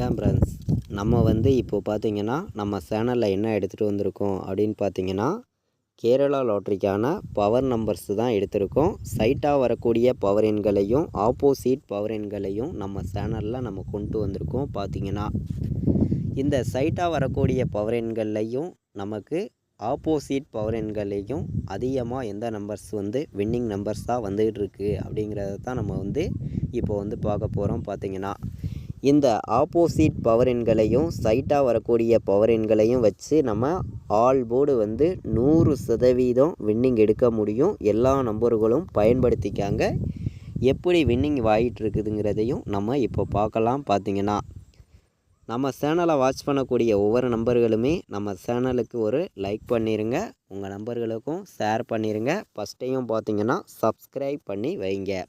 வணக்கம் ஃப்ரெண்ட்ஸ். நம்ம இப்போது பார்த்திங்கன்னா நம்ம சேனலில் என்ன எடுத்துகிட்டு வந்திருக்கோம் அப்படின்னு பார்த்திங்கன்னா கேரளா லாட்ரிக்கான பவர் நம்பர்ஸ் தான் எடுத்திருக்கோம். சைட்டாக வரக்கூடிய பவர் எண்களையும் ஆப்போசிட் பவர் எண்களையும் நம்ம சேனலில் நம்ம கொண்டு வந்திருக்கோம். பார்த்திங்கன்னா இந்த சைட்டாக வரக்கூடிய பவர் எண்கள்லையும் நமக்கு ஆப்போசிட் பவர் எண்களையும் அதிகமாக எந்த நம்பர்ஸ் வின்னிங் நம்பர்ஸாக வந்துகிட்டு இருக்குது அப்படிங்கிறத தான் நம்ம இப்போ பார்க்க போகிறோம். பார்த்திங்கன்னா இந்த ஆப்போசிட் பவர் எண்களையும் சைட்டாக வரக்கூடிய பவர் எண்களையும் வச்சு நம்ம ஆல் போர்டு 100% வின்னிங் எடுக்க முடியும். எல்லா நம்பர்களும் பயன்படுத்திக்காங்க. எப்படி வின்னிங் ஆகிட்டு இருக்குதுங்கிறதையும் நம்ம இப்போ பார்க்கலாம். பார்த்திங்கன்னா நம்ம சேனலை வாட்ச் பண்ணக்கூடிய ஒவ்வொரு நம்பர்களுமே நம்ம சேனலுக்கு ஒரு லைக் பண்ணிடுங்க, உங்கள் நம்பர்களுக்கும் ஷேர் பண்ணிடுங்க. ஃபஸ்ட்டையும் பார்த்திங்கன்னா சப்ஸ்கிரைப் பண்ணி வைங்க.